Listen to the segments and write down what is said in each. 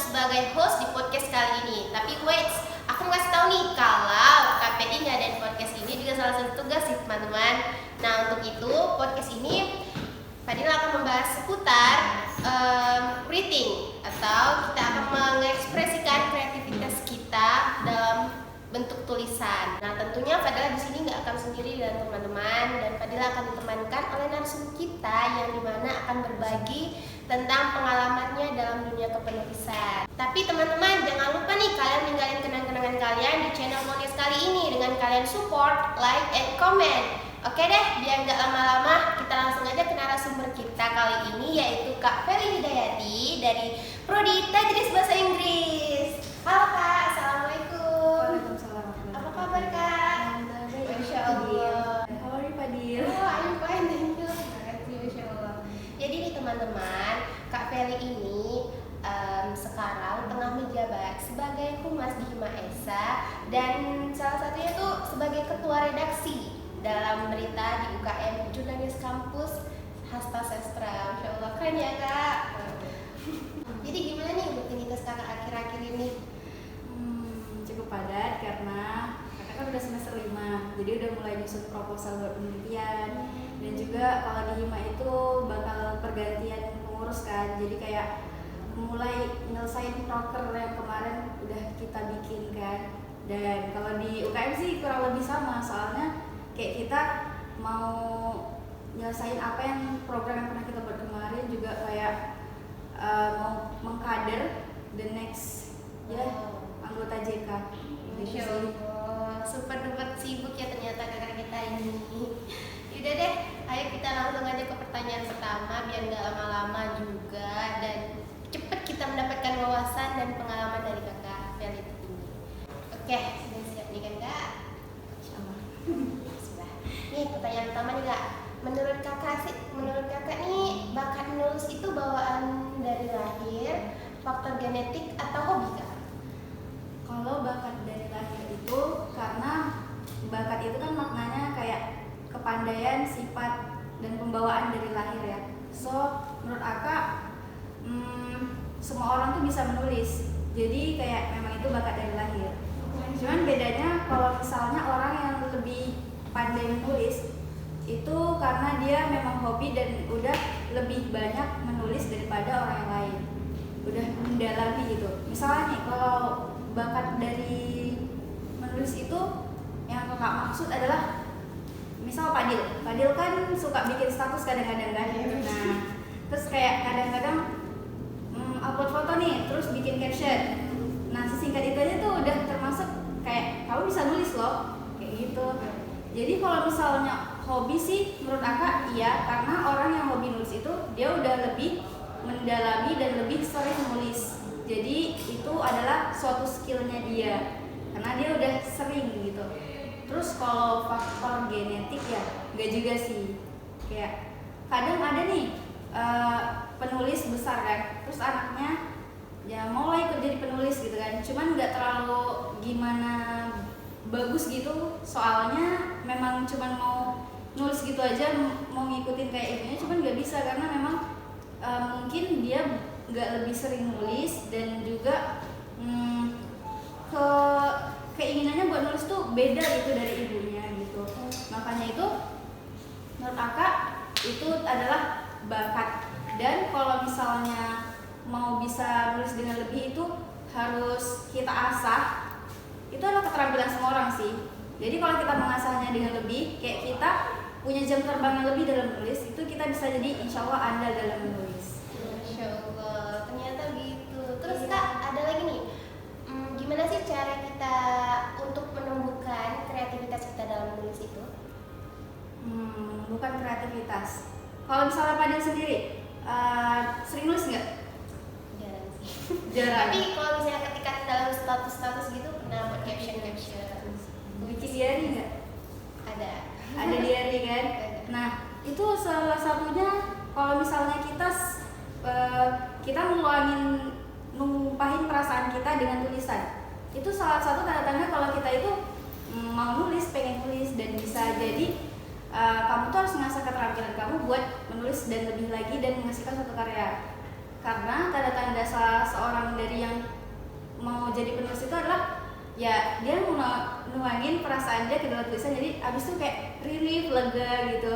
sebagai host di podcast kali ini. Tapi wait, aku ngasih tahu nih kalau KPI ngadain podcast ini juga salah satu tugas sih teman-teman. Nah untuk itu podcast ini Fadila akan membahas seputar reading atau kita akan mengekspresikan kreativitas kita dalam bentuk tulisan. Nah tentunya Fadila di sini nggak akan sendiri dengan teman-teman, dan Fadila akan ditemankan oleh narsum kita yang dimana akan berbagi tentang pengalamannya dalam dunia kepenulisan. Tapi teman-teman jangan lupa nih kalian ninggalin kenang-kenangan kalian di channel Monis kali ini dengan kalian support, like, and comment. Oke deh, biar nggak lama-lama kita langsung aja ke narasumber kita kali ini, yaitu Kak Feli Hidayati dari Prodi Tadris Bahasa Inggris. Halo Kak, assalamualaikum. Waalaikumsalam. Apa kabar Kak? Masya Allah. How are you, Fadil? Oh, I'm fine, thank you. Makasih, Masya Allah. Jadi nih teman-teman, Kak Feli ini sekarang tengah menjabat sebagai humas di Hima Esa, dan salah satunya tuh sebagai ketua redaksi dalam berita di UKM Jurnalis Kampus Hasta Sastra. Masya Allah, keren ya Kak. Jadi gimana nih rutinitas kakak akhir-akhir ini? Cukup padat karena kakak kan udah semester 5, jadi udah mulai nyusun proposal buat penelitian. Dan juga kalau di Hima itu bakal pergantian pengurus kan, jadi kayak mulai nyelesain proker yang kemarin udah kita bikin kan. Dan kalau di UKM sih kurang lebih sama, soalnya kayak kita mau nyelesain apa yang program yang pernah kita buat kemarin, juga kayak mau mengkader the next anggota JK. Masya Allah, super duper sibuk ya ternyata kakak kita ini. Yaudah deh, ayo kita langsung aja ke pertanyaan pertama biar nggak lama-lama juga dan cepet kita mendapatkan wawasan dan pengalaman dari kakak Feli ini. Oke, sudah siap nih kan kak? Sudah. Nih pertanyaan pertama nih kak. Menurut kakak nih bakat menulis itu bawaan dari lahir, faktor genetik atau hobi kak? Kalau bakat dari lahir itu karena bakat itu kan maknanya kayak kepandaian, sifat, dan pembawaan dari lahir ya. So menurut akak semua orang tuh bisa menulis, jadi kayak memang itu bakat dari lahir. Cuman bedanya kalau misalnya orang yang lebih pandai menulis itu karena dia memang hobi dan udah lebih banyak menulis daripada orang yang lain, udah mendalami gitu. Misalnya nih kalau bakat dari menulis itu yang kakak maksud adalah misal Fadil kan suka bikin status kadang-kadang kan. Nah terus kayak kadang-kadang upload foto nih terus bikin caption. Nah sesingkat itu aja tuh udah termasuk kayak kamu bisa nulis loh, kayak gitu. Jadi kalau misalnya hobi sih menurut kakak iya, karena orang yang hobi nulis itu dia udah lebih mendalami dan lebih sering nulis. Jadi itu adalah suatu skillnya dia karena dia udah sering gitu. Terus kalau faktor genetik ya enggak juga sih. Kayak kadang ada nih penulis besar kan, terus anaknya ya mau lah ikut jadi penulis gitu kan, cuman nggak terlalu gimana bagus gitu, soalnya memang cuman mau nulis gitu aja, mau ngikutin kayak ibunya, cuman nggak bisa karena memang mungkin dia nggak lebih sering nulis, dan juga keinginannya buat nulis tuh beda gitu dari ibunya gitu. Makanya itu menurut kakak itu adalah bakat. Dan kalau misalnya mau bisa nulis dengan lebih itu harus kita asah. Itu adalah keterampilan semua orang sih. Jadi kalau kita mengasahnya dengan lebih, kayak kita punya jam terbang yang lebih dalam menulis, itu kita bisa jadi insya Allah andal dalam menulis. Masya Allah, ternyata gitu. Terus kak, ada lagi nih, gimana sih cara kita untuk menumbuhkan kreativitas kita dalam menulis itu? Bukan kreativitas. Kalau misalnya Fadil sendiri, sering nulis nggak? Jarang sih. Jarang. Tapi kalau misalnya ketika dalam status-status gitu pernah buat caption. Bikin diary nggak? Ada. Ada diary kan? Ada. Nah itu salah satunya kalau misalnya kita numpahin perasaan kita dengan tulisan, itu salah satu tanda-tanda kalau kita itu mau nulis, pengen nulis, dan bisa jadi kamu tuh harus mengasah keterampilan kamu buat menulis dan lebih lagi dan menghasilkan suatu karya. karena tanda-tanda salah seorang dari yang mau jadi penulis itu adalah ya dia nuangin perasaan dia ke dalam tulisan, jadi abis itu kayak relief, lega gitu.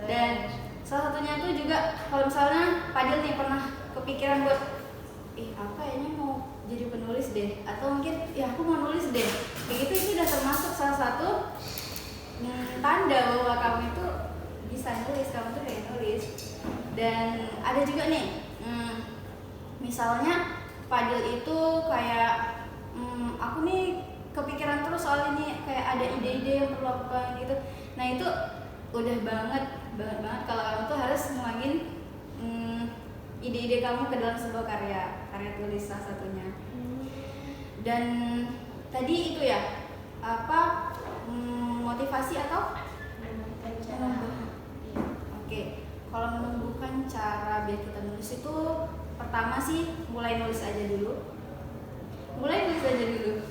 Dan salah satunya tuh juga kalau misalnya Fadil nih pernah kepikiran buat aku kayaknya mau jadi penulis deh, atau mungkin ya aku mau nulis deh kayak gitu, itu udah termasuk salah satu tanda bahwa kamu itu bisa nulis, kamu tuh kayak nulis. Dan ada juga nih misalnya Fadil itu kayak aku nih kepikiran terus soal ini, kayak ada ide-ide yang perlu aku lakukan gitu. Nah itu udah banget kalau kamu tuh harus nuangin ide-ide kamu ke dalam sebuah karya tulis salah satunya. Dan tadi itu ya motivasi atau oke, kalau menumbuhkan cara biar kita nulis itu pertama sih mulai nulis aja dulu.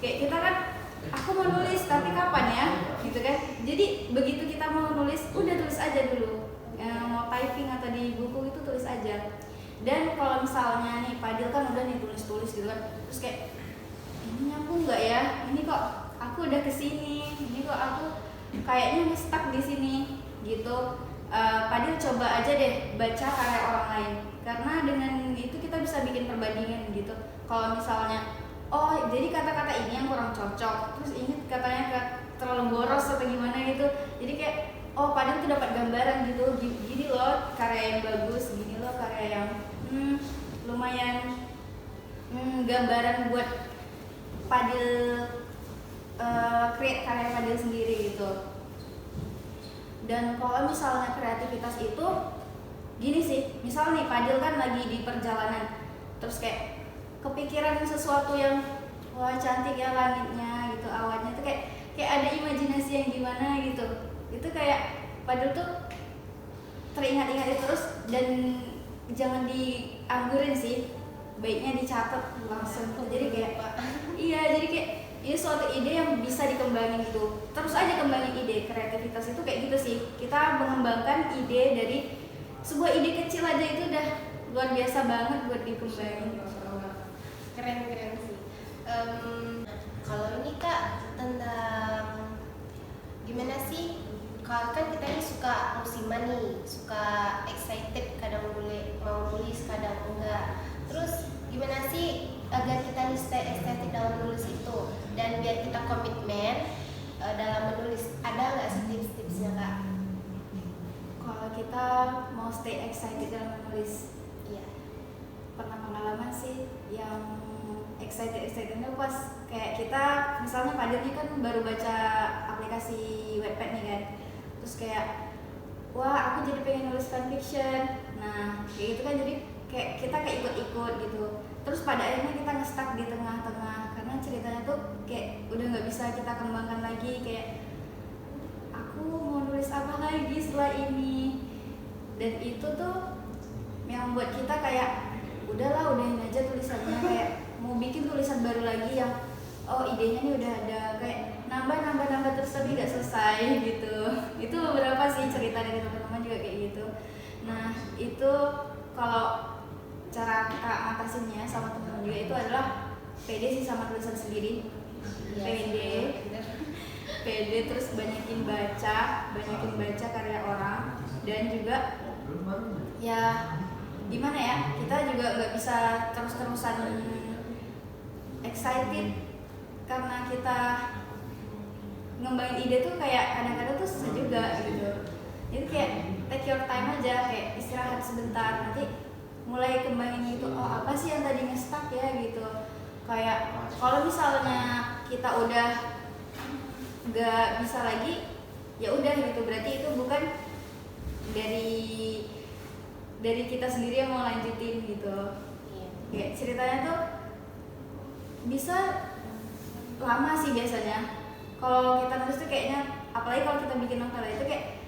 Kayak kita kan aku mau nulis tapi kapan ya gitu kan, jadi begitu kita mau nulis udah tulis aja dulu, mau typing atau di buku itu tulis aja. Dan kalau misalnya nih Fadil kan udah nih tulis gitu kan, terus kayak ini nyambung nggak ya, ini kok aku udah kesini, ini kok aku kayaknya stuck di sini gitu. Fadil coba aja deh baca karya orang lain, karena dengan itu kita bisa bikin perbandingan gitu. Kalau misalnya jadi kata-kata ini yang kurang cocok, terus ini katanya terlalu boros atau gimana gitu, jadi kayak Fadil tuh dapat gambaran gitu, gini loh karya yang bagus, gini loh karya yang lumayan gambaran buat Fadil create karya Fadil sendiri gitu. Dan kalau misalnya kreativitas itu gini sih, misal nih Fadil kan lagi di perjalanan, terus kayak kepikiran sesuatu yang wah cantik ya langitnya gitu, awannya tuh kayak ada imajinasi yang gimana gitu, itu kayak Fadil tuh teringat-ingat itu terus, dan jangan dianggurin sih, baiknya dicatat langsung. Jadi kayak jadi kayak ini suatu ide yang bisa dikembangin gitu, terus aja kembangin ide. Kreativitas itu kayak gitu sih, kita mengembangkan ide dari sebuah ide kecil aja itu udah luar biasa banget buat dikembangin. Keren sih. Kalau ini Kak tentang gimana sih, kalau kan kita ini suka musiman nih, suka excited, kadang mau nulis kadang enggak. Terus gimana sih agar kita stay excited dalam menulis itu, dan biar kita komitmen dalam menulis, ada nggak sih tips-tipsnya Kak? Kalau kita mau stay excited dalam menulis, pernah pengalaman sih yang excitednya pas kayak kita misalnya Fadil nih kan baru baca aplikasi Wattpad nih kan, terus kayak wah aku jadi pengen nulis fanfiction. Nah kayak gitu kan, jadi kayak kita kayak ikut-ikut gitu, terus pada akhirnya kita nge-stuck di tengah-tengah karena ceritanya tuh kayak udah nggak bisa kita kembangkan lagi, kayak aku mau nulis apa lagi setelah ini. Dan itu tuh yang buat kita kayak udahlah, udahin aja tulisannya, kayak mau bikin tulisan baru lagi yang idenya nih udah ada, kayak nambah terus tapi nggak selesai gitu. Itu beberapa sih cerita dari teman-teman juga kayak gitu. Nah itu kalau cara kita ngatasinnya sama teman-teman juga itu adalah pede sih sama tulisan sendiri. Pede terus banyakin baca karya orang, dan juga ya gimana ya, kita juga nggak bisa terus-terusan excited karena kita ngembangin ide tuh kayak kadang-kadang tuh susah juga gitu. Jadi kayak take your time aja, kayak istirahat sebentar, nanti mulai kembangin gitu, apa sih yang tadi nge-stuck ya gitu. Kayak kalau misalnya kita udah nggak bisa lagi, ya udah gitu, berarti itu bukan dari kita sendiri yang mau lanjutin gitu. Kayak ceritanya tuh bisa lama sih biasanya. Kalau kita nulis tuh kayaknya, apalagi kalau kita bikin novel itu kayak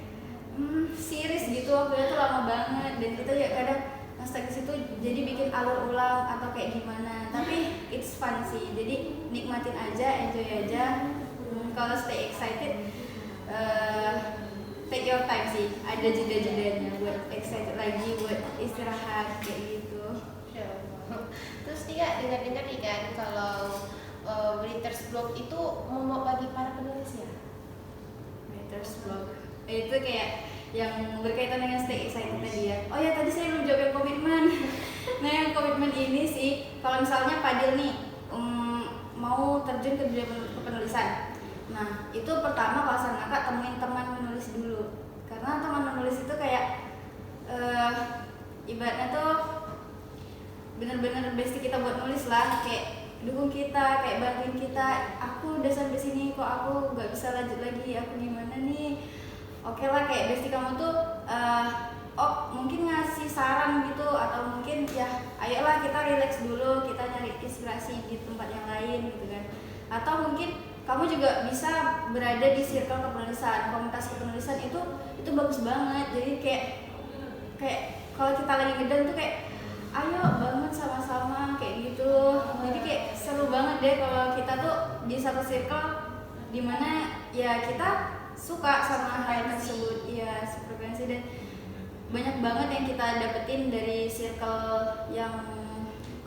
series gitu, waktunya tuh lama banget, dan kita ya kadang nge-stuck di situ, jadi bikin alur ulang atau kayak gimana. Tapi it's fun sih, jadi nikmatin aja, enjoy aja. Kalau stay excited, take your time sih, ada jeda-jedanya buat excited lagi, buat istirahat kayak gitu. Terus dia dengar-dengar nih kan kalau writers block itu momok bagi para penulis ya. Writer's block itu kayak yang berkaitan dengan stay excited tadi ya. Oh ya, tadi saya belum jawab yang komitmen. Nah, yang komitmen ini sih kalau misalnya Fadil nih mau terjun ke dunia penulisan. Nah, itu pertama kalau saran kakak temuin teman menulis dulu. Karena teman menulis itu kayak ibaratnya tuh bener-bener bestie kita buat nulis lah, kayak dukung kita, kayak bantuin kita. Aku udah sampai sini kok, aku nggak bisa lanjut lagi, aku gimana nih? Oke lah, kayak bestie kamu tuh mungkin ngasih saran gitu, atau mungkin ya ayolah kita relax dulu, kita nyari inspirasi di tempat yang lain gitu kan. Atau mungkin kamu juga bisa berada di circle kepenulisan, komunitas kepenulisan itu bagus banget. Jadi kayak kalau kita lagi ngedown tuh kayak ayo bangun sama-sama kayak gitu. Jadi kayak seru banget deh kalau kita tuh di satu circle dimana ya kita suka sama hal tersebut, ya sefrekuensi, dan banyak banget yang kita dapetin dari circle yang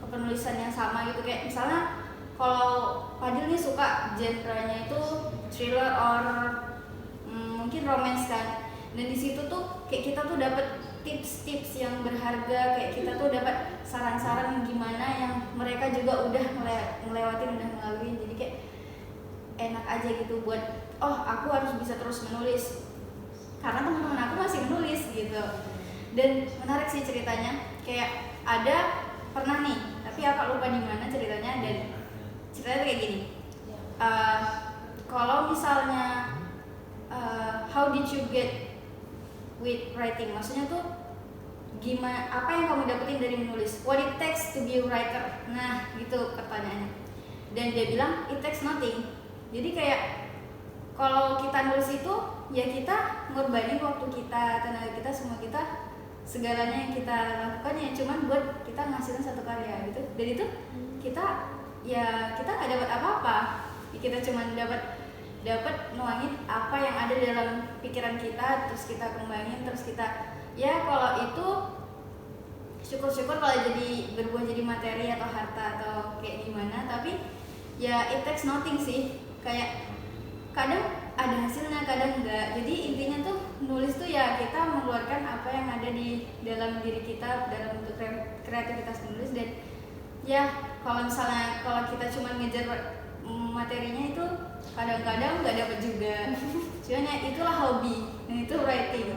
kepenulisan yang sama gitu. Kayak misalnya kalau Fadil nih suka genre-nya itu thriller or mungkin romance kan, dan di situ tuh kayak kita tuh dapet tips-tips yang berharga, kayak kita tuh dapat saran-saran gimana yang mereka juga udah ngelewatin, udah ngelaluin. Jadi kayak enak aja gitu buat aku harus bisa terus menulis karena teman-teman aku masih menulis gitu. Dan menarik sih ceritanya, kayak ada pernah nih, tapi aku lupa di mana ceritanya, dan ceritanya kayak gini. Kalau misalnya how did you get with writing, maksudnya tuh gimana, apa yang kamu dapetin dari menulis, what it takes to be a writer. Nah gitu pertanyaannya, dan dia bilang it takes nothing. Jadi kayak kalau kita nulis itu ya kita ngorbanin waktu kita, tenaga kita, semua kita, segalanya yang kita lakukan ya cuman buat kita ngasilin satu karya gitu. Dan itu kita nggak dapat apa-apa, kita cuman dapat nuangin apa yang ada dalam pikiran kita, terus kita kembangin, terus kita ya kalau itu syukur-syukur kalau jadi berbuah jadi materi atau harta atau kayak gimana. Tapi ya it takes nothing sih, kayak kadang ada hasilnya, kadang enggak. Jadi intinya tuh nulis tuh ya kita mengeluarkan apa yang ada di dalam diri kita dalam bentuk kreativitas menulis. Dan ya kalau misalnya kalau kita cuma ngejar materinya itu kadang-kadang nggak dapet juga. Cuman ya itulah hobi, nah itu writing.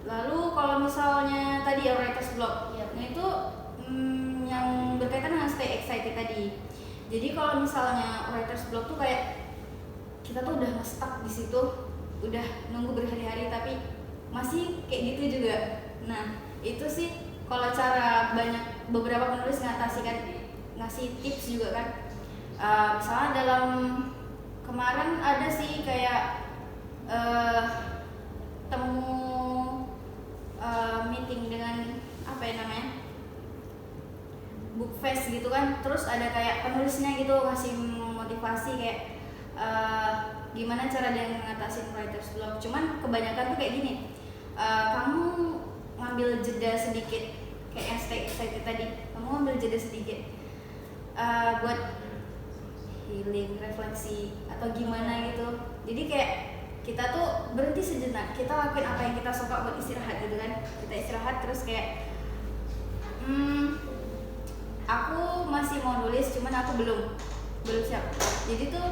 Lalu kalau misalnya tadi ya writer's block, nah itu yang berkaitan dengan stay excited tadi. Jadi kalau misalnya writer's block tuh kayak kita tuh udah nge-stuck di situ, udah nunggu berhari-hari tapi masih kayak gitu juga. Nah itu sih kalau cara beberapa penulis ngasih tips juga kan. Misalnya dalam kemarin ada sih kayak meeting dengan apa ya namanya, book fest gitu kan. Terus ada kayak penulisnya gitu ngasih motivasi kayak gimana cara dia ngatasin writer's block. Cuman kebanyakan tuh kayak gini, kamu ngambil jeda sedikit, kayak yang stay excited tadi, kamu ngambil jeda sedikit buat healing, refleksi atau gimana gitu. Jadi kayak kita tuh berhenti sejenak, kita lakuin apa yang kita suka buat istirahat gitu kan. Kita istirahat terus kayak aku masih mau nulis cuman aku belum siap. Jadi tuh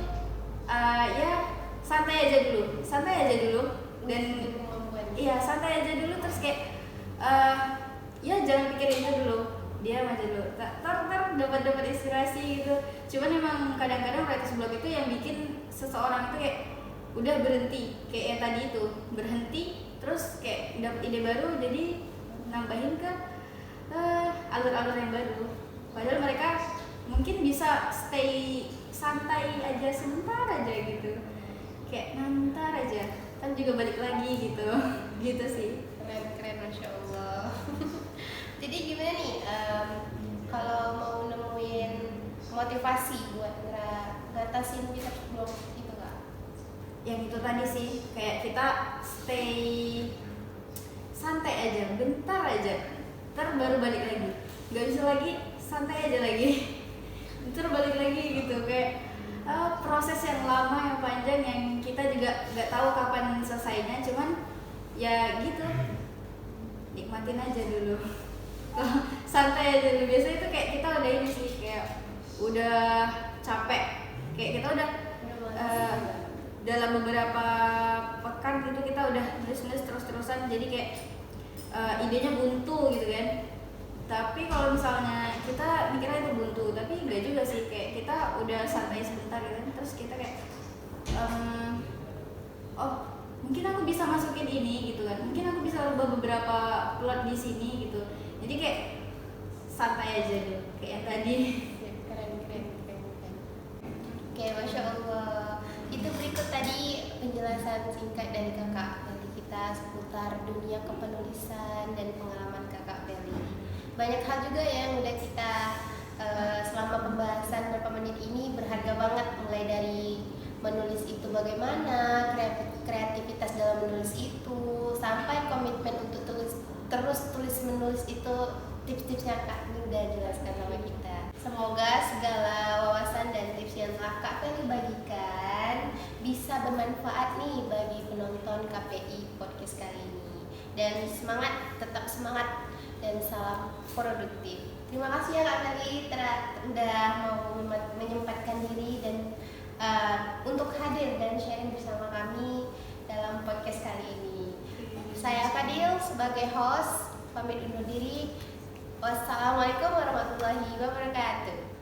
ya santai aja dulu dan iya santai aja dulu, terus kayak ya jangan pikirin itu dulu, diam aja dulu, ntar dapat inspirasi gitu. Cuman emang kadang-kadang writer's block itu yang bikin seseorang itu kayak udah berhenti, kayak yang tadi itu berhenti terus kayak dapat ide baru, jadi nambahin ke alur-alur yang baru. Padahal mereka mungkin bisa stay santai aja sebentar aja gitu, kayak nanti aja kan juga balik lagi gitu. Gitu sih. Keren Masya Allah. Jadi gimana nih kalau mau nemuin motivasi buat ngatasin writer's block gitu kak? Yang itu tadi sih, kayak kita stay santai aja bentar aja, ntar baru balik lagi. Gak bisa lagi santai aja lagi. Ntar balik lagi gitu kayak proses yang lama yang panjang yang kita juga nggak tahu kapan selesainya, cuman ya gitu, nikmatin aja dulu. Santai aja dulu. Biasanya itu kayak kita udah ini sih, kayak udah capek, kayak kita udah dalam beberapa pekan gitu kita udah nulis terus-terusan, jadi kayak idenya buntu gitu kan. Tapi kalau misalnya kita mikirnya itu buntu, tapi enggak juga sih, kayak kita udah santai sebentar gitu kan, terus kita kayak oh mungkin aku bisa masukin ini gitu kan, mungkin aku bisa ubah beberapa plot di sini gitu. Jadi kayak santai aja dulu kayak yang tadi. Keren. Oke, Masya Allah. Itu berikut tadi penjelasan singkat dari kakak dari kita seputar dunia kepenulisan dan pengalaman kakak Feli. Banyak hal juga yang udah kita selama pembahasan beberapa menit ini berharga banget, mulai dari menulis itu bagaimana, kreativitas dalam menulis itu, sampai komitmen untuk terus tulis menulis itu, tips-tipsnya Kak ini udah jelaskan sama kita. Semoga segala wawasan dan tips yang telah Kak Feli bagikan bisa bermanfaat nih bagi penonton KPI podcast kali ini. Dan semangat, tetap semangat, dan salam produktif. Terima kasih ya Kak Feli udah mau menyempatkan diri dan untuk hadir dan sharing bersama kami dalam podcast kali ini. Saya Fadil sebagai host pamit undur diri. Wassalamualaikum warahmatullahi wabarakatuh.